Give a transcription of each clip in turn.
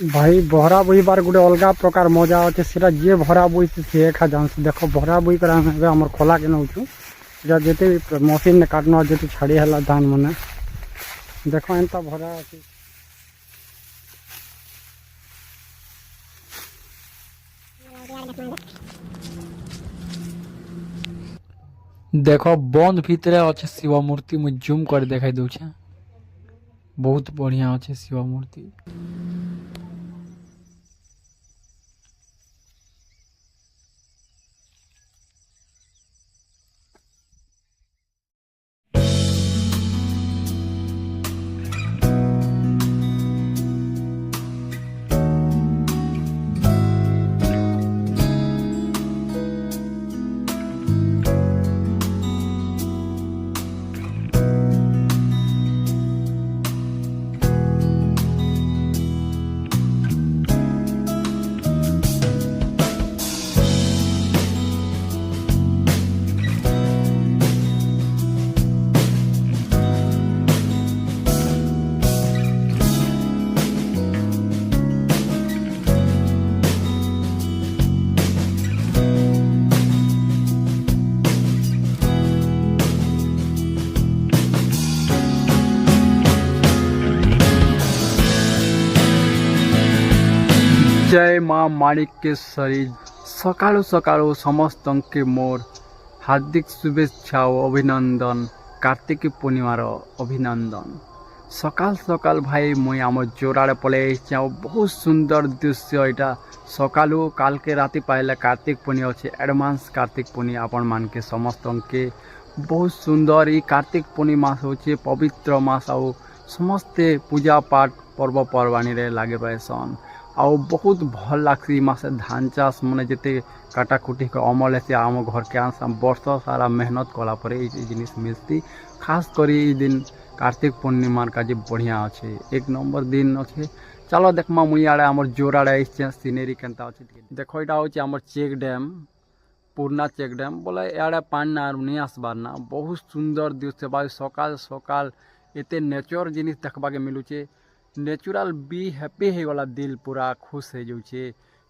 भाई भरा बोईबार गोटे अलग प्रकार मजा अच्छे से जी भरा बोई सी एका जानस देख भरा बोई कर आम खोला के नौ जिते मशीन ने काटना जी छाड़ी है धान मैंने देख एंता भरा अच्छे देख बंद भितर अच्छे शिव मूर्ति मुझे जूम कर देखाई दूचे बहुत बढ़िया अच्छे शिव मूर्ति। जय माँ माणिकेश्वरी सकाळु सकाळु समस्त के मोर हार्दिक शुभेच्छा और अभिनंदन कार्तिक पूर्णिमार अभिनंदन। सकाल सकाल भाई मुई आम जोराड़े पलि बहुत सुंदर दृश्य यहाँ सकालू काल के राति पाइले कार्तिक पूर्णिमा अच्छे एडवांस कार्तिक पूर्णिमा आपण मान के समस्त के बहुत सुंदर ये कार्तिक पूर्णिमा हूँ पवित्र मास आउ समस्ते पूजा पाठ पर्वपर्वाणी रे लागे रहसन आउ बहुत भल लगसी मासे धान चाष मैंने जिते काटाकुटी के अमल है आम घर के आस वर्ष सारा मेहनत कला पर जिन मिलती खास कर दिन कार्तिक पूर्णिमार का जी बढ़िया अच्छे एक नंबर दिन अच्छे। चलो देखमा मुई आड़े आम जोर आड़े सीनेरी केनता अच्छे देख यहाँ हूँ आम चेक डैम पुरना चेक डैम बोले इे पानी ना नहीं आसबार ना बहुत सुंदर दृश्य भाई सकाल सकाल एते नेचर जिनिस देखबा के मिलूचे नेचुराल बी हैप्पी हो गला दिल पूरा खुश हो जाऊे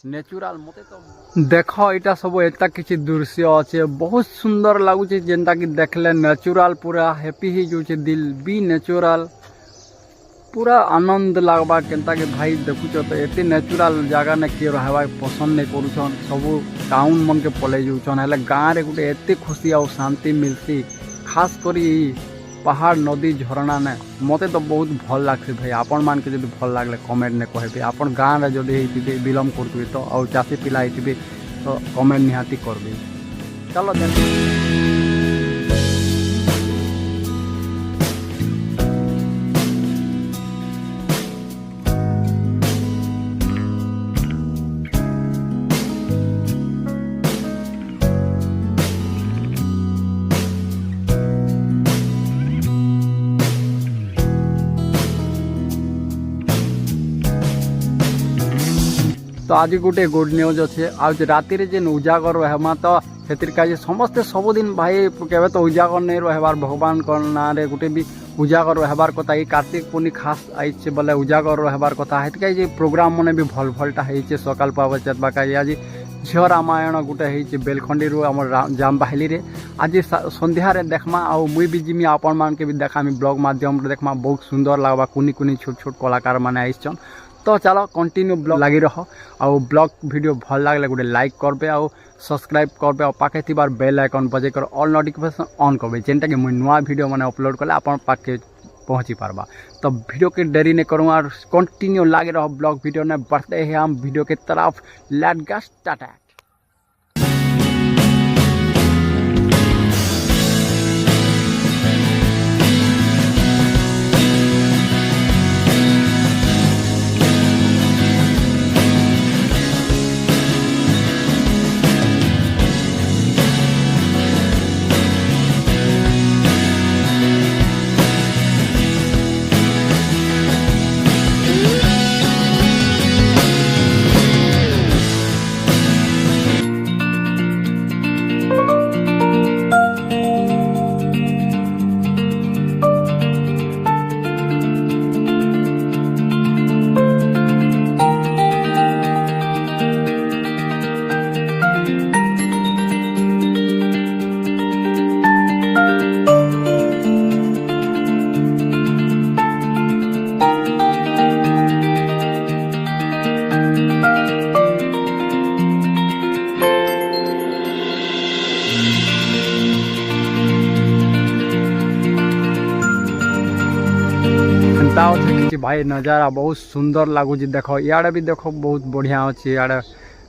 नेचुराल मते तो देख यहाँ सब एता किसी दृश्य अच्छे बहुत सुंदर लगुचे जेनटा कि देखले नेचुराल पूरा हैप्पी हो जाऊे दिल बी नेचुराल पूरा आनंद लगवा केनता कि भाई देखुच तो एते नेचुराल जगह ने किए रहबा पसंद नहीं करूछन सब टाउन मन के पलै जाऊछन हेले गाँव रे गुटे एते खुशी और शांति मिलती खास करी पहाड़ नदी झरना ने मते तो बहुत भल लगसी भाई आपण मान के जब भल लगले कमेंट ने कहबे आपण गाँव रे जदि हेतिबे बिलम करतबे तो और चाषी पिला हेतिबे तो कमेंट निहाती करबे। चलो देन तो आज गोटे गुड न्यूज अच्छे आज राति जेन उजागर रहमा तो से समस्ते सबुदिन भाई के तो उजागर नहीं रहबार भगवान ना गोटे भी उजागर रहबार कथा ये कार्तिक पूर्णिमा खास आई बोले उजागर रहबार कथा हेतु प्रोग्राम मैंने भी भल भलटा है सकाल पाव चेतवा आज झील रामायण गोटे बेलखंडी आम जाम बाहली रे आज संध्यारे देखमा आउ मुई भी जिमी आपण मान के भी देखा ब्लॉग माध्यम देखमा बहुत सुंदर लगवा कुनी कुनी छोट छोट कलाकार मैंने आईछन। तो चलो कंटिन्यू ब्लॉग लगी रह आउ ब्लॉग वीडियो भल लगे गोटे लाइक करबे आउ सब्सक्राइब करबे और पाखे थी बेल आइकन बजे कर ऑल नोटिफिकेशन ऑन करबे जेनटा कि मुई नुआ वीडियो मैंने अपलोड कले आपन पाखे पहुँची पारबा। तो वीडियो के देरी नहीं करूँ और कंटिन्यू लगे रह ब्लॉग वीडियो ने बढ़ते हैं हम वीडियो के तरफ लेट गेट स्टार्टेड। भाई नजारा बहुत सुंदर लगुच देख इे भी देख बहुत बढ़िया अच्छे इे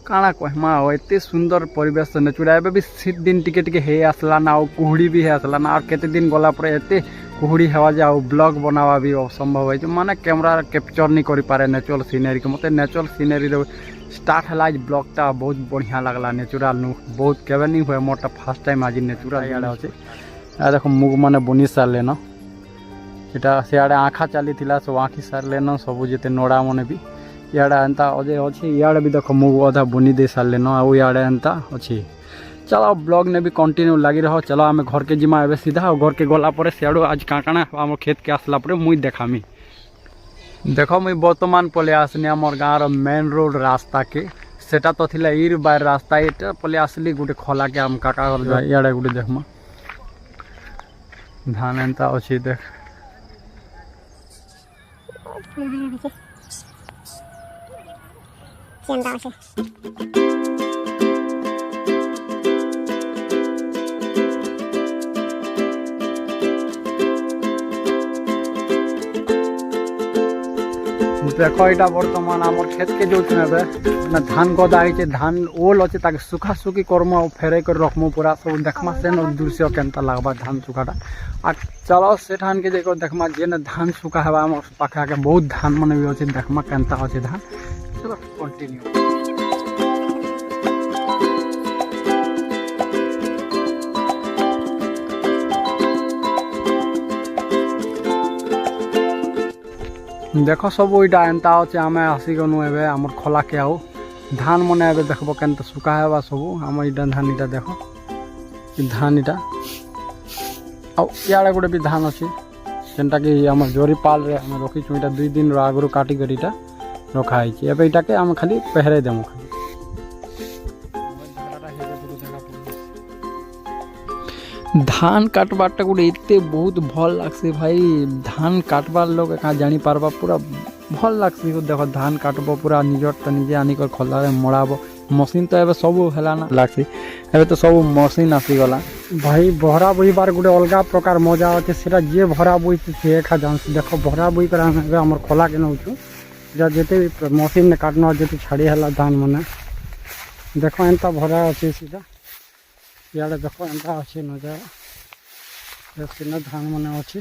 काଣା कहमा एत सुंदर परिवेश नेचुरा एबे भी शीत दिन टिके टिके हे आसला ना कुहुड़ी भी हे आसला ना और केते दिन गला पर एत कुहुड़ी हेवा जे ब्लॉग बनावा भी असंभव है माने कैमरा कैप्चर नहीं करि पारे नेचुरल सीनरी के मते नेचुरल सीनरी स्टार्ट है आज ब्लॉगटा बहुत बढ़िया लगला नेचुरल नु बहुत केवे नहीं हुए मोटा फर्स्ट टाइम आज नेचुरल इे अच्छे देखो मुग मैंने बुनी सारे न इटा सियाड़े आँखा चली सब आँखी सारे न सब जिते नड़ा मैंने भी इे एंता अजे अच्छे इे भी देख मुग अधा बुनी दे सारे न आउ इे एंता अच्छी चलो ब्लॉग ने भी कंटिन्यू लगी रहो चलो आम घर के जिमा ए सीधा और घर के गला पर सियाड़ू आज काଣା आम खेत के आसला पर मुई देखामी देख मुई बर्तमान पले आसनी आमर गाँव मेन रोड रास्ता के सेटा तो थिला इर बार रास्ता ये पले आसली गोटे खोला के आम काका इे गोटे देखमा धान एंता अच्छी देख देख यहाँ बर्तमान आम खेत के जो धान गदा है धान ओल अच्छे ताकि सुखा सुखी करम फेरे कर रखमु पूरा सब देखमा से दृश्य केनता लगवा धान सुखाटा आ चलो से धान के देखो देखमा जे धान सुखा है आम पाखे आके बहुत धान मन भी अच्छे देखमा केनता अच्छे धान चलो कंटिन्यू देख सब इटा एंता अच्छे आम आसिगनु एबे आमर खोला के आओ धान मन एबे देखब केनता सुखा है सब आम इटा धान इटा देख धान इटा इे गोटे भी धान अच्छे जेनटा कि आम जोरी पाल रे आम रखीचु इटा 2 दिन आगु काटिक इटा रखाई एबे इटा के आम खाली पहरे देमु खाली धान काटबाटा गोटे एते बहुत भल लगसे भाई धान काटबार लोग क्या जानी पारबा पूरा भल लगसी देख धान काटब पूरा निजर तो निजे आनिक खोला मड़ाब मशीन तो एबे सब है ना लगसी एबे तो सब मशीन आसीगला भाई भरा बोईबार गोटे अलग प्रकार मजा अच्छे से जे भरा बोई से एका जानसी देख भरा बोई कर आम खोला के नौचु जिते भी मशीन ने काटना जी छाड़ी है धान मैंने देख एंता भरा अच्छे सीधा इे देख एंता अच्छे नजारा सीना धान मैंने अच्छे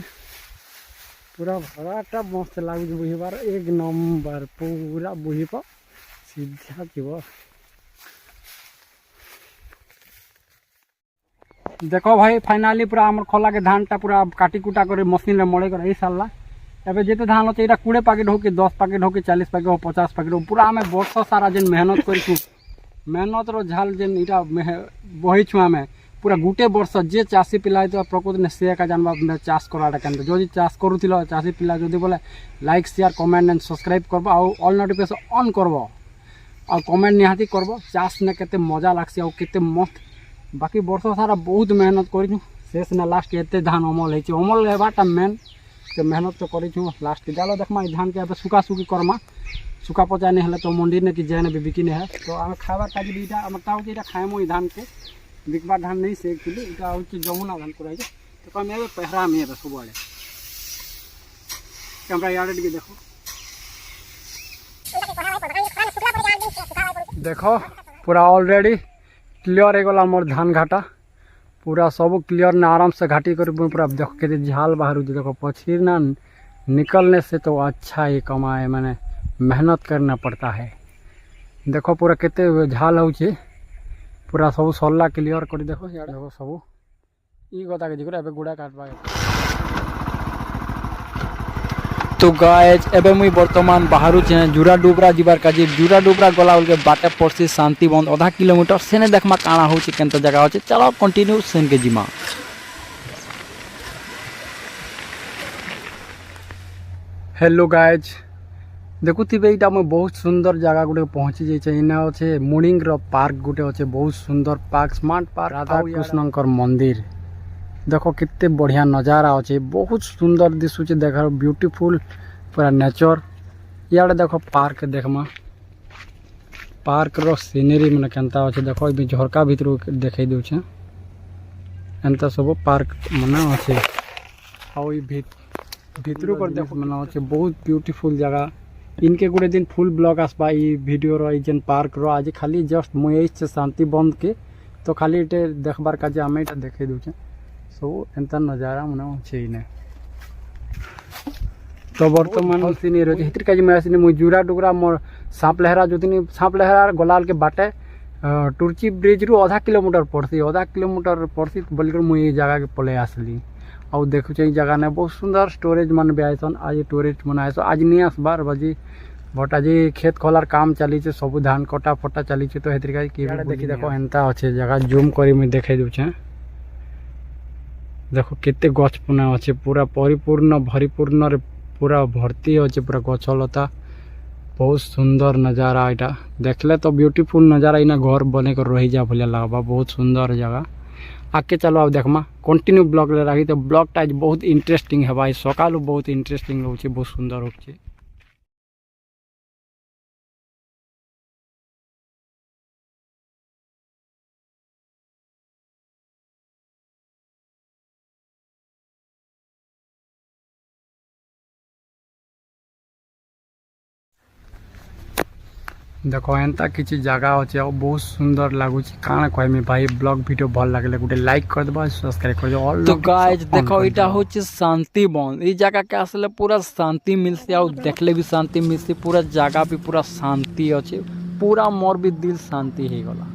पूरा भराटा मस्त लगुच बोईबार 1 नंबर पूरा बोईब सीधा जीव देख भाई फाइनाली पूरा आम खोला के धानटा पूरा काटी कुटा कर मशीन रे मड़े कर सारा एबे जिते धान अच्छे यहाँ 20 पैकेट हो कि 10 पैकेट हो कि 40 पैकेट हो 50 पैकेट हो पूरा आम वर्ष सारा जेन मेहनत कर मेहनत झाल जेन इटा बहीछु आम पूरा गोटे वर्ष जे चाषी पिला तो प्रकृति ने से एका जानवा चाष कराटा के जो चाष करूल चाषी पिला जो बोले like share comment and subscribe करब ऑल नोटिफिकेशन ऑन करब और कमेंट निहाती करब चाष ने केते मजा लागसी और केते मस्त बाकी वर्ष सारा बहुत मेहनत करूँ शेष ने लास्ट एत धान अमल है अमल हेबाटा मेन तो मेहनत तो करूँ लास्ट के जालो देखमा धान के सुखा सुखी करमा सुखा पचा नहीं है तो मंडी ने कि जाए भी बिकी नहीं है तो आम खाबार काज भी आम ताकि खाएमु धान के बिकबार धान नहीं से एक्चुअली इटा हूँ जमुना धान कराई तो कम एबे पहरा में सब आड़े कैमरा यार टे देखो देखो पूरा ऑलरेडी क्लियर हो गला मोर धान घाटा पूरा सब क्लियर ने आराम से घाटी कर पूरा देख के झाल बाहर देखो पछीर ना निकलने से तो अच्छा ही कमाए मैंने मेहनत करना पड़ता है देखो पूरा केते झाल हो पूरा सब सरला क्लियर कर देखो देखो सब ई गदा के जिकर एबे गुड़ा काटबा तो गाइज एबे मुई वर्तमान बाहरु छे जुरा डुबरा जीवार काजे जुरा डुबरा गला के बाटे पड़सी शांति बंद आधा किलोमीटर सेने देखमा काଣା होची केनता जगह होची चलो कंटिन्यू सेन के जिमा हेलो गाइज देखुथिबे इटा मैं बहुत सुंदर जगह गोटे पहुँची जाइए इना अच्छे मुनिंग पार्क गोटे अच्छे बहुत सुंदर पार्क स्मार्ट पार्क राधा कृष्णकर मंदिर देखो कितने बढ़िया नजारा अच्छे बहुत सुंदर दिशुचे देख ब्यूटीफुल पूरा नेचर इे देख पार्क देखमा पार्क रो सीनरी मैंने केनता अच्छे देखो ये झरका भीतर देखे दूचे एंता सब पार्क मैंने अच्छे ଭିତରୁ କରି ଦେଖ ମାନେ ଅଛି ବହୁତ ବ୍ୟୁଟିଫୁଲ ଜାଗା इनके गुड़े दिन फुल ब्लॉग आसबा वीडियो रो जेन पार्क रो आज खाली जस्ट मुझे शांति बंद के तो खाली इटे देखबार का आम इटा देखे दूचे सब एंता नजारा मन अच्छे ने तो बर्तमान सीन रही हितर का मैं मुझे जुरा डुगरा मोर सांप लहरा जो सांप लहरा गलाल के बाटे टुर्ची ब्रिज रु आधा किलोमीटर पड़सी बोलिक मुझे जगह के पलि आसली और देखु जगह ने बहुत सुंदर स्टोरेज मन भी आयसन आज टूरिस्ट मन आयस आज नहीं आसबार बाजी बट आज खेत खोलार काम चली सब धान कटा फटा चली तो हेतर देखी देखो एंता अच्छे जगह जूम करी मुझे देखे दूचे देखो केते गछ पुना अच्छे पूरा परिपूर्ण भरिपूर्ण पूरा भर्ती अच्छे पूरा गछ लता बहुत सुंदर नज़ारा यहाँ देखले तो ब्यूटीफुल नज़ारा इना घर बने कर रही जा भलिया लगवा बहुत सुंदर जगह आगे चलो अब देखमा कंटिन्यू ब्लॉग ले रही तो ब्लॉगटा आज बहुत इंटरेस्टिंग है भाई सकालू बहुत इंटरेस्टिंग रोचे बहुत सुंदर रोचे देखो एंता किसी जगह अच्छे और बहुत सुंदर लगुच काना कहमी भाई ब्लॉग वीडियो भल लगे गोटे लाइक कर देबा सब्सक्राइब कर देबा तो गाइस देखो इटा होचे शांति वन ई जगह के आसले पूरा शांति मिलसे और देखले भी शांति मिलसे पूरा जगह भी पूरा शांति अच्छे पूरा मोर भी दिल शांति हे गला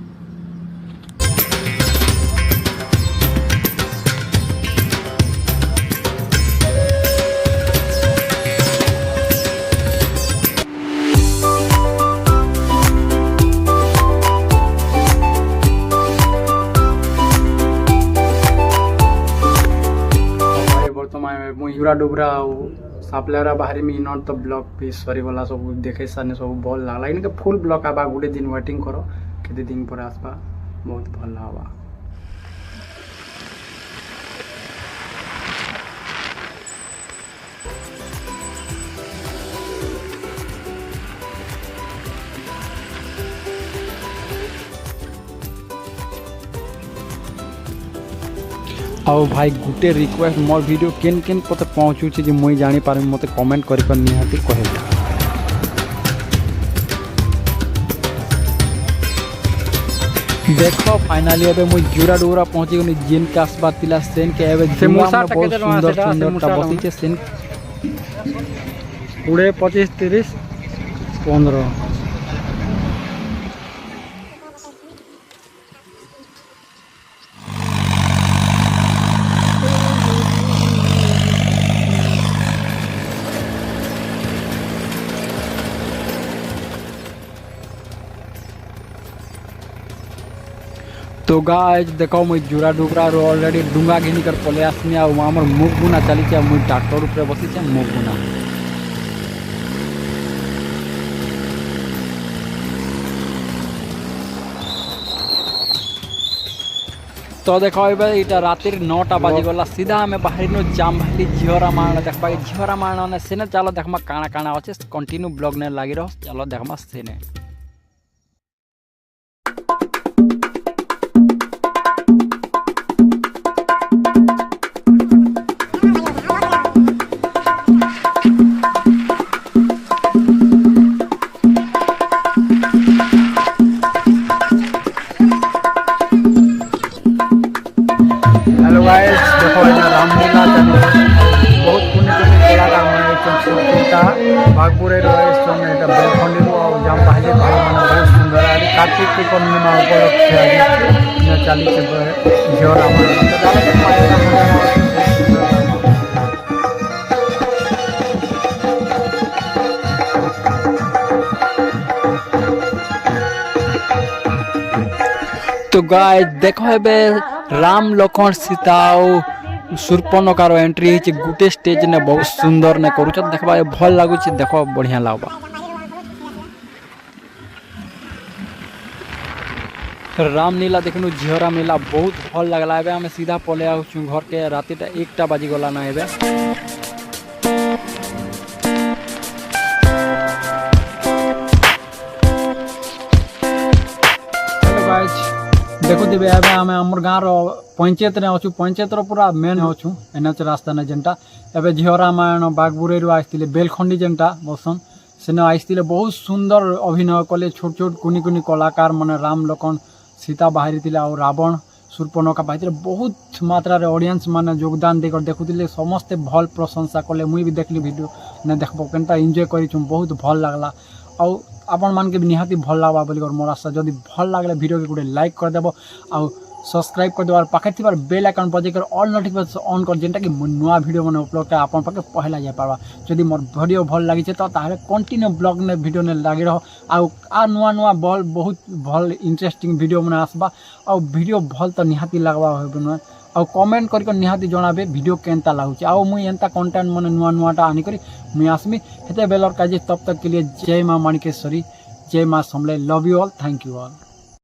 मुझुरा डुबरा सांप लहरा बाहरी में इन तो ब्लॉग भी सरीगला सब देखे सारे सब भल लगला इनके फुल ब्लॉग आबा गोटे दिन वेटिंग करो केते दिन पर आसबा बहुत भल लगवा और भाई गुटे रिक्वेस्ट मोर वीडियो केन केन पते पहुँचू जे मुई जानी पारे मते कमेंट करि कर निहाती कहे देखो फाइनली अब मुई जुरा डुरा पहुंची गनी जिन के आसपास तिला सेन के एबे बहुत सुंदर सुंदर बसी छे सेन 20 25 30 15 तो गाइस देखो मुझे जुरा डुगरा रो ऑलरेडी डुंगा घिनी कर पले आसनी आ हमर मुख बुना चली छे मुझे ट्रैक्टर ऊपर बसी छे मुख बुना तो देखो एबे इटा रातिर 9टा बाजी गला सीधा हमें बाहरी नो जाम भाली झियोरा मारना देखबा झियोरा मारना ने सेने चलो देखमा काना काना अच्छे कंटिन्यू ब्लॉग ने लागी रहो चलो देखमा सेने देखो रामलीला बहुत पुण्य कलाकार बागपुरे बेलखंडी जाम बाहली बहुत सुंदर आज कार्तिक पूर्णिमा उपलक्षे चली झियोरा तो गाय देखो एबे राम लखन सीता शूर्पणखार एंट्री होती गोटे स्टेज ने बहुत सुंदर ने करूछ देखबा भल लागुछ देखो बढ़िया लागबा रामलीला देखनु झियोरा मेला बहुत भल लगला एबे हमें सीधा पले आउछु घर के रातिटा 1टा बाजी गला ना एबे देखुथिबे एबे आमे हमर गाँव रो पंचायत ने अछु पंचायत रो पूरा मेन अछु एनएच रास्ता ने जेनटा एबे झियो रामायण बागबुरे रो आइतिले बेलखंडी जेनटा बसन सेने आइतिले बहुत सुंदर अभिनय कले छोट छोट कुनी कुनी कलाकार माने राम लखन सीता बाहरी थिला और रावण सूर्पनखा बाहरी बहुत मात्रा रे ऑडियंस माने योगदान देकर देखुथिले समस्त भल प्रशंसा कले मुई भी देखली वीडियो ने देखबो केनता एन्जॉय करिछु बहुत भल लागला आउ आपण मान के भी निहाती भल लागबा बोली कर मोर आशा जदी भल लागले वीडियो के गुडे लाइक कर देबो आउ सब्सक्राइब कर देबो और पाखे थिबार बेल आइकन बजे कर ऑल नोटिफिकेशन ऑन कर जेंटा कि नुआ वीडियो माने अपलोड का आपण पाखे पहला जाय पारबा जदी मोर वीडियो भल लागि छे तो ताहे कंटिन्यू ब्लॉग ने वीडियो ने लागि रहो आउ आ नुआ नुआ बल बहुत भल इंटरेस्टिंग वीडियो माने आसबा आउ वीडियो भल तो निहाती लागबा होबे न आउ कमेंट करके निहाती जणाबे वीडियो केनता लागुची आउ मुई एंता कंटेंट माने नुआ नुआटा आनी करी मुई आसमी हेते बेलर काजे तब तक के लिए जय मां माणिकेश्वरी जय मां Samalei love you all thank you all.